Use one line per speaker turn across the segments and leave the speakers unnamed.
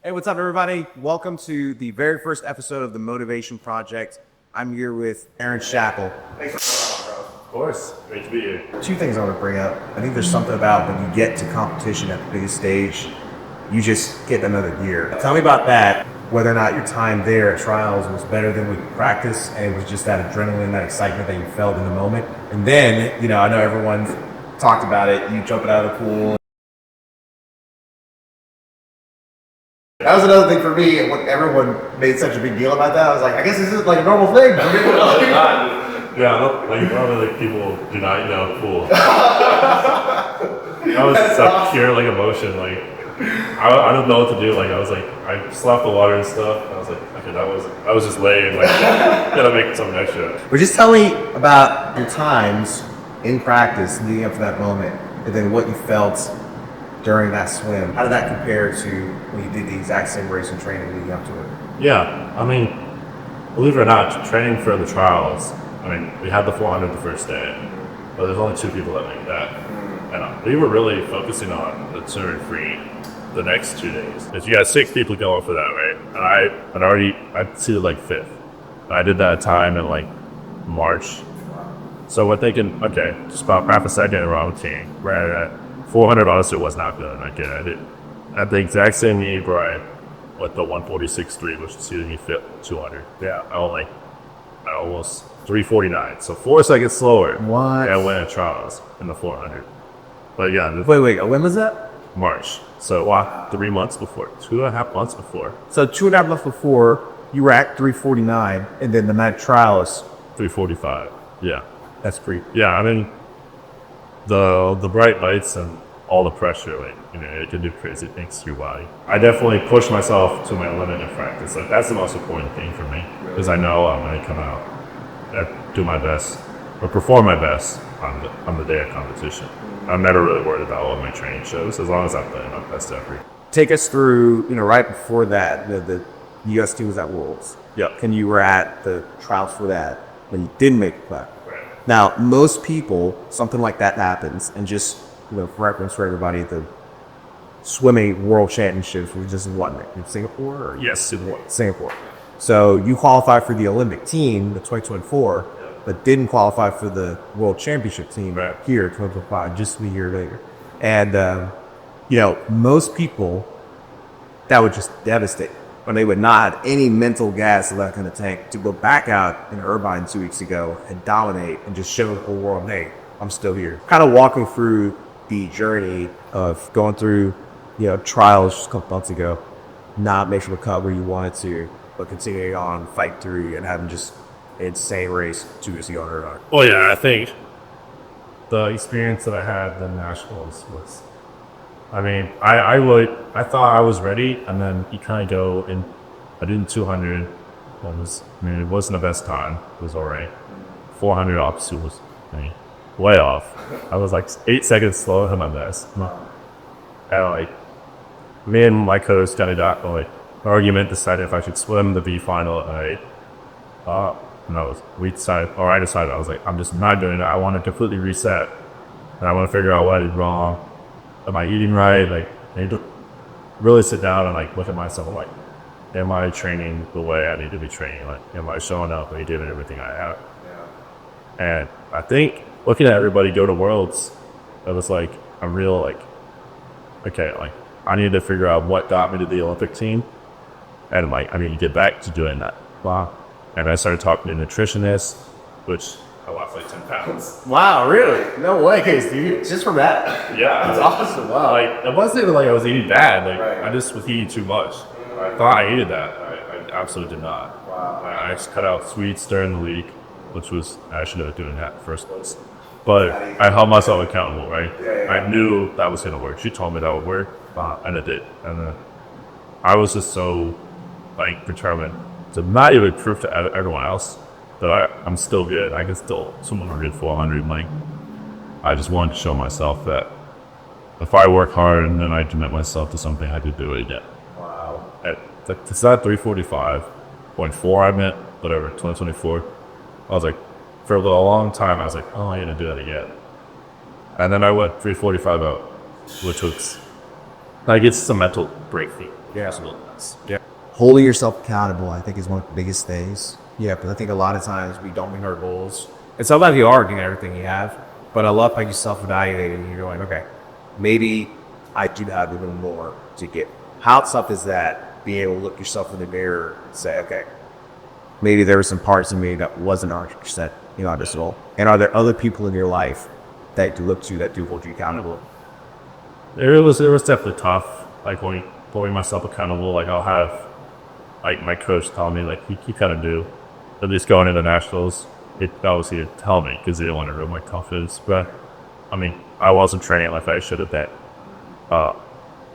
Hey, what's up, everybody? Welcome to the very first episode of the Motivation Project. I'm here with Aaron Shackell. Thanks for coming on, bro.
Of course. Great to be here.
Two things I want to bring up. I think there's something about when you get to competition at the biggest stage, you just get another gear. Tell me about that, whether or not your time there at trials was better than with practice, and it was just that adrenaline, that excitement that you felt in the moment. And then, I know everyone talked about it, you jumping out of the pool. That was another thing for me. When everyone made such a big deal about that, I was like, I guess this is like a normal thing.
Probably people do not know pool. That was such pure emotion. I don't know what to do. I slapped the water and stuff. And I was like, okay, I was just laying gotta make something extra.
But just tell me about your times in practice leading up to that moment, and then what you felt during that swim. How did that compare to when you did the exact same race and training leading up to it?
Yeah, believe it or not, training for the trials, we had the 400 the first day, but there's only 2 people that made that. And we were really focusing on the turn free the next 2 days. Because you got 6 people going for that, right? And I seated 5th. I did that time in March. So we're thinking, okay, just about half a second around the team. Right at 400, honestly, was not good. I did at the exact same meet where I with the 146.3, which seated me 200. Yeah, I almost 349. So 4 seconds slower.
What?
Yeah, I went at trials in the 400. But yeah.
Wait, when was that?
March. So 3 months before, 2.5 months before.
So 2.5 months before, you were at 349, and then the night trial is
345. Yeah.
That's pretty.
Yeah, the bright lights and all the pressure, it can do crazy things to your body. I definitely push myself to my limit in practice. That's the most important thing for me, because I know I'm going to come out and do my best or perform my best on the day of competition. I'm never really worried about what my training shows, as long as I'm putting my best effort.
Take us through, right before that, the U.S. team was at Worlds.
Yeah.
And you were at the trials for that, when you didn't make the cut.
Right.
Now, most people, something like that happens, and just, for reference for everybody, the swimming world championships were just in Singapore? Or
Yes,
Singapore. So you qualified for the Olympic team, the 2024, but didn't qualify for the world championship team here, 2025, just to be here later. And, most people, that would just devastate when they would not have any mental gas left in the tank to go back out in Irvine 2 weeks ago and dominate and just show the whole world, hey, I'm still here. Kind of walking through the journey of going through, trials just a couple months ago, not making the cut where you wanted to, but continuing on, fight through, and having just an insane race 2 weeks ago in Irvine.
Well, yeah, I think the experience that I had at the Nationals was, I thought I was ready, and then you kind of go in. I did 200. It wasn't the best time. It was all right. 400 obviously was way off. I was 8 seconds slower than my best. And me and my coach kind of got argument, decided if I should swim the V final. We decided, or I decided, I was I'm just not doing it. I want to completely reset, and I want to figure out what I did wrong. Am I eating right? I need to really sit down and look at myself. Am I training the way I need to be training? Am I showing up and giving everything I have? Yeah. And I think looking at everybody go to Worlds, it was I'm real okay, I need to figure out what got me to the Olympic team, and I need to get back to doing that. Wow. And I started talking to nutritionists, which I lost 10 pounds.
Wow, really? No way, dude. Just from that?
Yeah.
That's awesome. Wow.
It wasn't even I was eating bad.
Right.
I just was eating too much. I thought I ate that. I absolutely did not.
Wow.
I just cut out sweets during the league, which was, I should have done that in the first place. But I held myself accountable, right?
Yeah.
I knew that was going to work. She told me that would work, and it did. And I was just so determined to not even prove to everyone else that I'm still good. I can still swim 100, 400. I just wanted to show myself that if I work hard and then I commit myself to something, I could do it again.
Wow.
It's not 345.4 I meant, whatever, 2024. I was for a long time, I was oh, I need to do that again. And then I went 345 out, which was, it's a mental breakthrough.
Yeah. performance.
Yeah.
Holding yourself accountable, I think, is one of the biggest things. Yeah, because I think a lot of times we don't meet our goals. And sometimes you are getting everything you have, but I love how you self-evaluate and you're going, okay, maybe I do have a little more to get. How tough is that, being able to look yourself in the mirror and say, okay, maybe there were some parts of me that wasn't 100%, on this goal. And are there other people in your life that you look to that do hold you accountable?
It was definitely tough. Like holding myself accountable. Like I'll have, like my coach tell me, like you kind of do. At least going into nationals, it obviously didn't tell me because he didn't want to ruin my confidence. But I mean, I wasn't training like I should have been.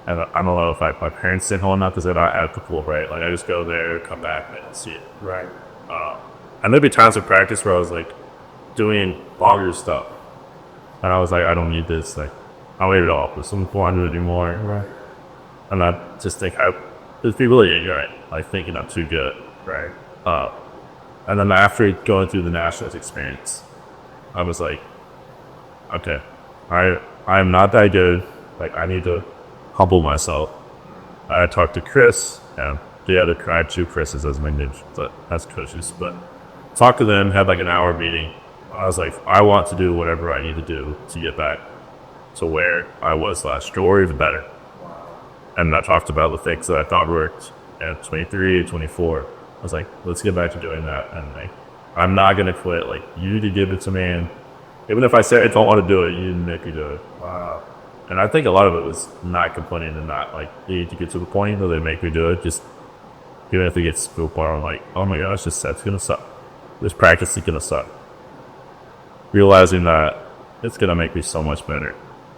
And I don't know if my parents didn't hold enough because they're not at the pool, right? Like I just go there, come back, and see it.
Right.
And there'd be times in practice where I was like doing longer stuff, and I was like, I don't need this. Like I'll wait it off. There's some 400 anymore.
Right.
And I just think it'd be really ignorant, like thinking I'm too good.
Right.
And then after going through the nationals experience, I was like, okay, I'm not that good. Like I need to humble myself. I talked to Chris and the other, I had two Chris's as my names, but that's coaches. But talked to them, had like an hour meeting. I was like, I want to do whatever I need to do to get back to where I was last year, or even better. And I talked about the things that I thought worked at 23, 24. I was like, let's get back to doing that. And like, I'm not going to quit. Like, you need to give it to me. And even if I say I don't want to do it, you need to make me do it. Wow. And I think a lot of it was not complaining and not like, you need to get to the point where they make me do it. Just, even if it gets to a point where I'm like, oh my gosh, this set's going to suck. This practice is going to suck. Realizing that it's going to make me so much better.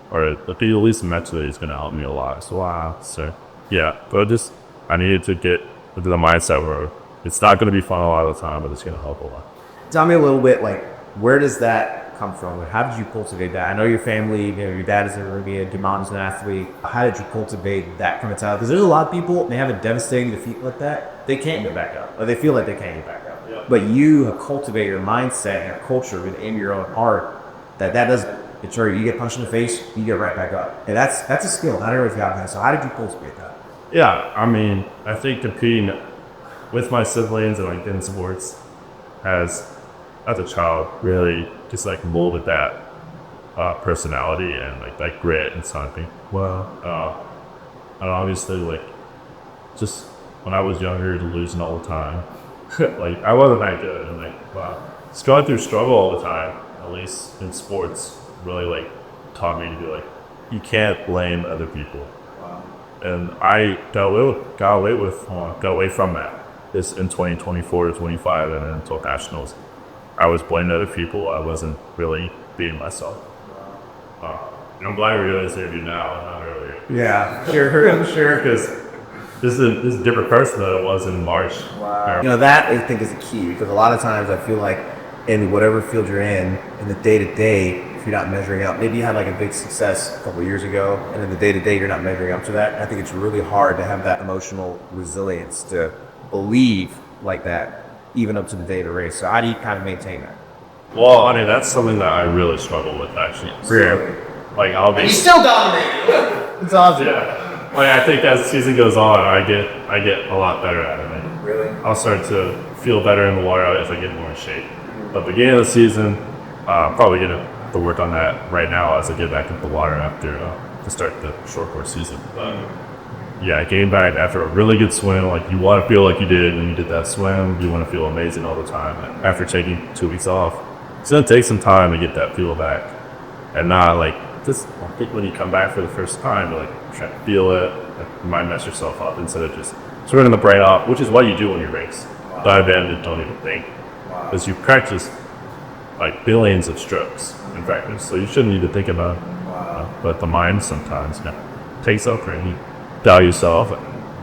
Or at least mentally, it's going to help me a lot. So, wow. So, yeah. But I needed to get into the mindset where it's not going to be fun a lot of the time, but it's going to help a lot.
Tell me a little bit, like, where does that come from? How did you cultivate that? I know your family, your dad is an Olympian, your mom's an athlete. How did you cultivate that kind of talent? Because there's a lot of people, they have a devastating defeat like that, they can't get back up. Or they feel like they can't get back up. Yeah. But you have cultivated your mindset and your culture within your own heart that doesn't. It's true. You get punched in the face, you get right back up, and that's a skill. Not everyone's got that. So how did you cultivate that?
Yeah, I mean, I think competing with my siblings and like in sports as a child really just like molded that personality and like that grit inside me. Wow. And obviously, like just when I was younger, losing all the time, like I wasn't that good, and like wow, just going through struggle all the time, at least in sports. Really like taught me to be like, you can't blame other people. Wow. And I got away from that. This in 2024 to 25 and then until nationals, I was blaming other people. I wasn't really being myself. Wow. And I'm glad we're doing this interview now, not earlier.
Yeah,
sure, because this is a different person than it was in March.
Wow. That I think is the key, because a lot of times I feel like in whatever field you're in the day-to-day, if you're not measuring up, maybe you had like a big success a couple of years ago, and in the day-to-day you're not measuring up to that. I think it's really hard to have that emotional resilience to believe like that, even up to the day of the race. So how do you kind of maintain that?
Well, I mean, that's something that I really struggle with, actually.
Really?
Like, I'll be...
You still dominate! It's awesome.
Yeah. Like, I think as the season goes on, I get a lot better at it.
Really?
I'll start to feel better in the water as I get more in shape. But beginning of the season, probably going to work on that right now as I get back into the water after to start the short course season. But yeah, getting back after a really good swim, like you want to feel like you did when you did that swim. You want to feel amazing all the time. And after taking 2 weeks off, it's going to take some time to get that feel back. And not like just, I think when you come back for the first time, you're like trying to feel it. Like, you might mess yourself up instead of just turning the brain off, which is what you do when you race. Wow. Dive in and don't even think. Because you practice like billions of strokes in practice, so you shouldn't need to think about it. But the mind sometimes takes over and you doubt yourself.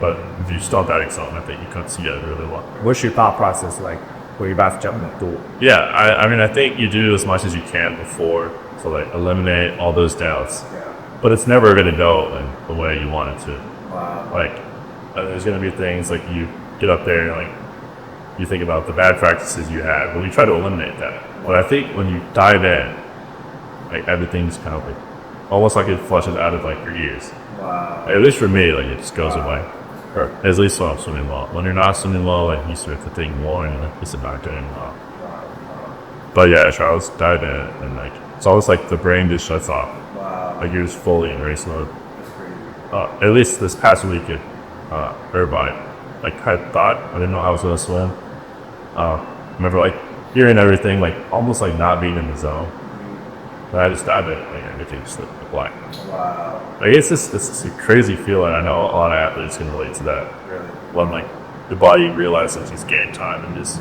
But if you start doubting yourself, I think you can see it really well.
What's your thought process like when you're about to jump in the pool?
Yeah, I mean, I think you do as much as you can before to like eliminate all those doubts. Yeah. But it's never going to go in the way you want it to. Wow. Like, there's going to be things like you get up there and like, you think about the bad practices you had, but we try to eliminate that. But I think when you dive in, like everything's kind of like, almost like it flushes out of like your ears. Wow. At least for me, like it just goes away. Or at least when I'm swimming well. When you're not swimming well, like you start to think more and it's not doing well. But yeah, Charles dive in and like it's almost like the brain just shuts off.
Wow.
Like you're just fully in race mode.
That's crazy.
At least this past weekend, everybody like I thought I didn't know how I was gonna swim. I remember like hearing everything, like almost like not being in the zone. But I just dived in, like everything just looked black.
Wow.
Like it's just a crazy feeling. I know a lot of athletes can relate to that.
Really?
When like the body realizes it's game time and just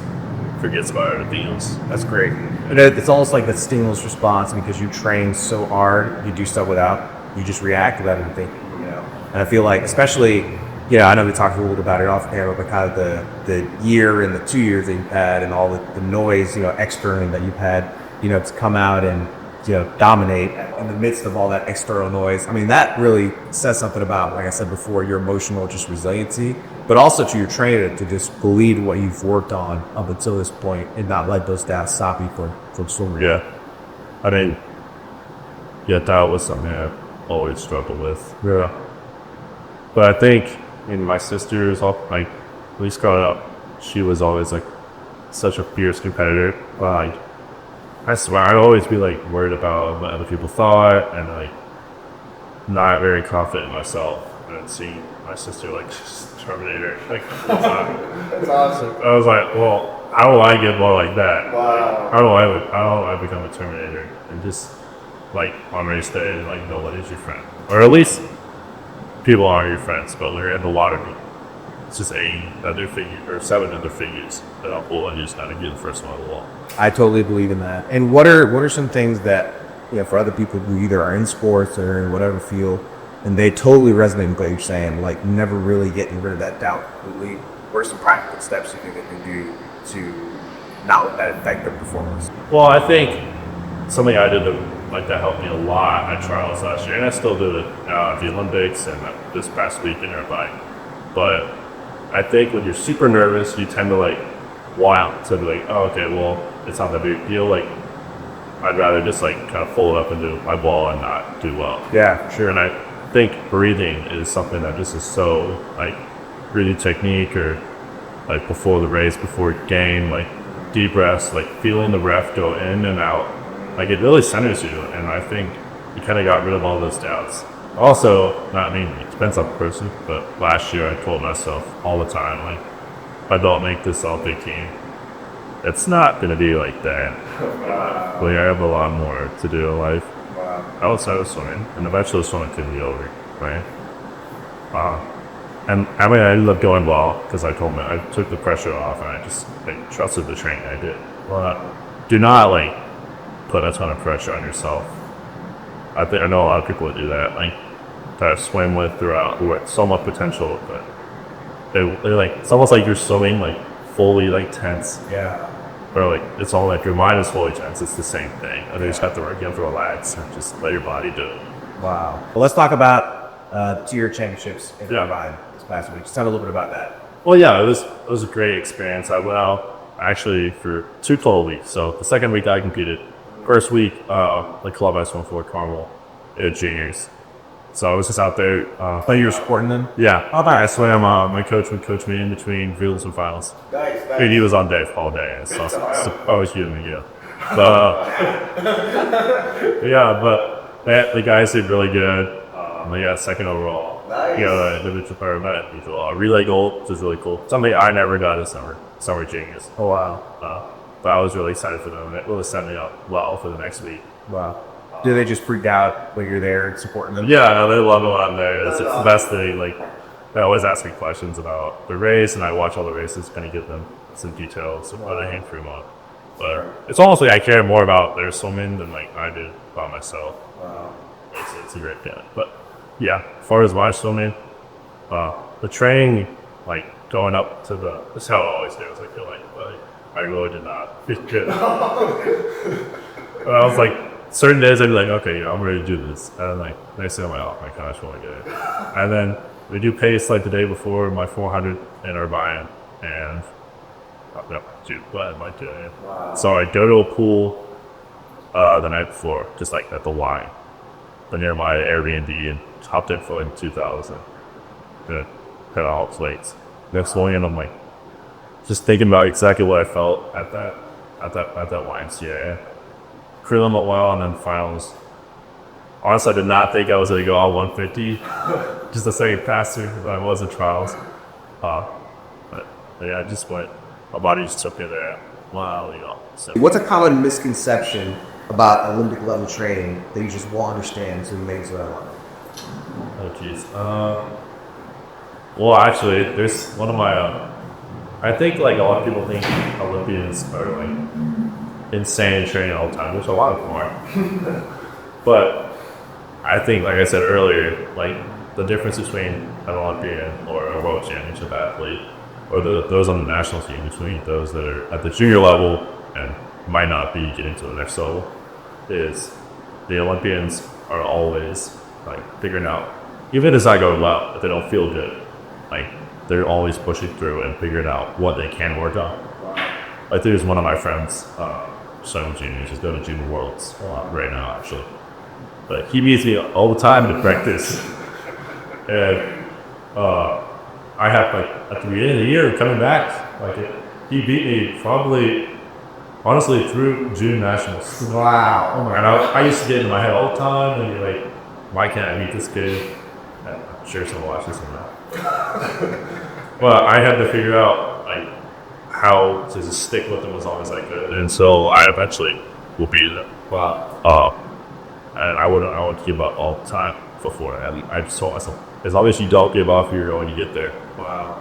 forgets about everything else.
That's great. And it's almost like the stimulus response because you train so hard, you do stuff you just react without even thinking, And I feel like, especially, I know we talked a little bit about it off camera, but kind of the year and the 2 years that you've had and all the noise, externally that you've had, to come out and, dominate in the midst of all that external noise. I mean, that really says something about, like I said before, your emotional just resiliency, but also to your trainer to just believe what you've worked on up until this point and not let those doubts stop you from swimming.
Yeah. I mean, that was something I always struggled with.
Yeah.
But I think my sister's like, at least growing up, she was always like such a fierce competitor. Like, I swear, I'd always be like worried about what other people thought and like not very confident in myself. And seeing my sister like just Terminator, like
That's awesome.
I was like, well, how do I get more like that?
Wow.
How do I become a Terminator and just like on race day and like nobody's your friend, or at least people aren't your friends, but we're in the lottery. It's just 8 other figures or 7 other figures that I'll pull and you just gotta get the first one on the wall.
I totally believe in that. And what are some things that, for other people who either are in sports or in whatever field, and they totally resonate with what you're saying, like never really getting rid of that doubt completely? What are some practical steps you think they can do to not let that affect their performance?
Well, I think something I did that helped me a lot at trials last year, and I still do it at the Olympics and this past weekend or bike. But I think when you're super nervous, you tend to like want to be like, oh, okay, well, it's not that big a deal. Like, I'd rather just like kind of fold up and do my ball and not do well.
Yeah,
sure. And I think breathing is something that just is so like breathing technique or like before the race, before game, like deep breaths, like feeling the breath go in and out. Like it really centers you. And I think you kind of got rid of all those doubts. Also, it depends on the person, but last year I told myself all the time, like, if I don't make this Olympic team, it's not going to be like that. Wow. I have a lot more to do in life.
Wow.
Outside of swimming, and eventually swimming could be over, right? And I ended up going well because I took the pressure off and I just trusted the training I did. But do not put a ton of pressure on yourself. I know a lot of people would do that, that I swim with throughout, who had so much potential, but they're like, it's almost like you're swimming fully tense.
Yeah.
Or it's all your mind is fully tense. It's the same thing. And you just have to work, you have to relax and just let your body do it.
Wow. Well, let's talk about the 2-year championships in Irvine this past week. Just tell a little bit about that.
Well, yeah, it was a great experience. I went out actually for 2 total weeks. So the second week I competed. First week, the club I swam for, Carmel, juniors. So I was just out there.
So you were supporting them?
Yeah.
Oh, nice.
I swam. My coach would coach me in between reels and finals.
Nice.
And he was on day all day. So I was kidding me, yeah. But but the guys did really good. They got second overall.
Nice.
Individual paramedic, relay gold, which is really cool. Something I never got this summer juniors.
Oh wow.
But I was really excited for them. It really set me up well for the next week.
Wow. Do they just freak out when you're there and supporting them?
Yeah, no, they love it when I'm there. It's the best thing. They always ask me questions about the race, and I watch all the races, kind of give them some details of what I came through on. But it's almost like I care more about their swimming than I did about myself.
Wow.
It's a great feeling. But yeah, as far as my swimming, the training, going up to this is how it always goes. I feel but I really did not feel good. I was certain days I'd be okay, I'm ready to do this. And next day I'm oh my gosh, what am I doing? And then we do pace the day before my 400 in Irvine, and what am I doing? Wow. So I go to a pool the night before, just at the line, near my Airbnb, and hopped in for 2,000. Good. cut out weights. Next morning, I'm like, just thinking about exactly what I felt at that YMCA. Prelim went well, and then finals. Honestly, I did not think I was going to go all 150. Just a second faster than I was in trials. But yeah, I just went. My body just took me there. Wow, So.
What's a common misconception about Olympic level training that you just won't understand until you make it to that level?
Oh, jeez. Well, actually, there's one of my. I think like a lot of people think Olympians are like insane training all the time, which a lot of them are. But I think, like I said earlier, like the difference between an Olympian or a world championship athlete, or those on the national team, between those that are at the junior level and might not be getting to the next level, is the Olympians are always like figuring out, even if it does not go well, if they don't feel good, like they're always pushing through and figuring out what they can work on. Like there's one of my friends, son junior, he's going to junior worlds right now actually. But he meets me all the time to practice. And I have like at the beginning of the year coming back, like he beat me probably honestly through June nationals.
Wow. Oh my
and I used to get in my head all the time and be like, why can't I beat this kid? And I'm sure someone watches him now. But I had to figure out like how to just stick with them as long as I could. And so I eventually will beat them.
Wow.
And I would give up all the time before. And I just told myself, as long as you don't give up, you're going to get there.
Wow.